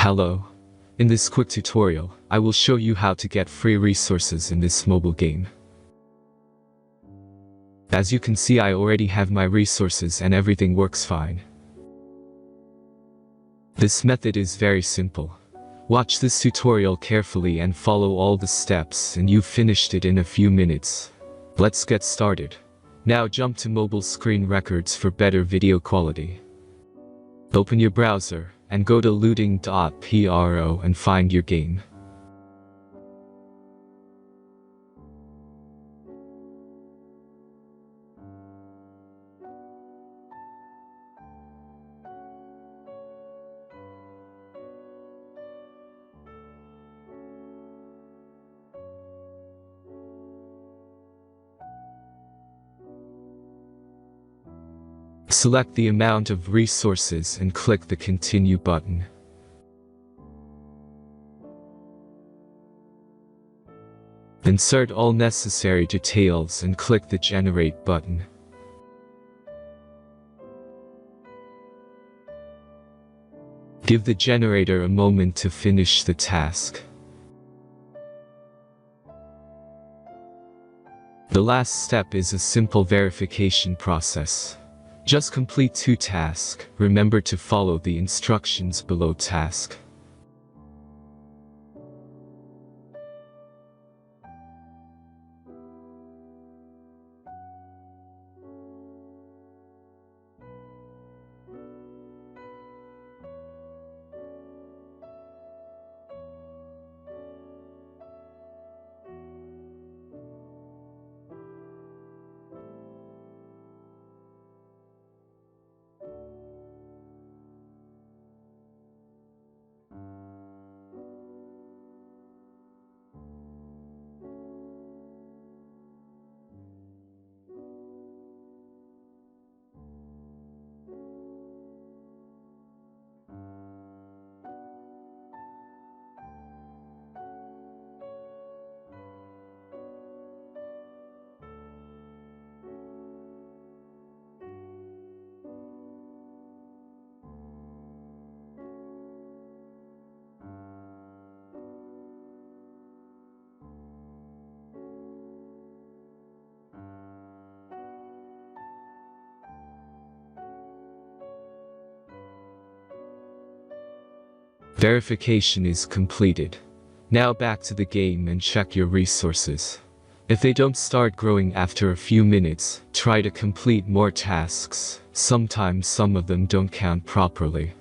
Hello. In this quick tutorial, I will show you how to get free resources in this mobile game. As you can see, I already have my resources and everything works fine. This method is very simple. Watch this tutorial carefully and follow all the steps and you've finished it in a few minutes. Let's get started. Now jump to mobile screen records for better video quality. Open your browser and go to looting.pro and find your game. Select the amount of resources and click the Continue button. Insert all necessary details and click the Generate button. Give the generator a moment to finish the task. The last step is a simple verification process. Just complete 2 tasks. Remember to follow the instructions below task. Verification is completed. Now back to the game and check your resources. If they don't start growing after a few minutes, try to complete more tasks. Sometimes some of them don't count properly.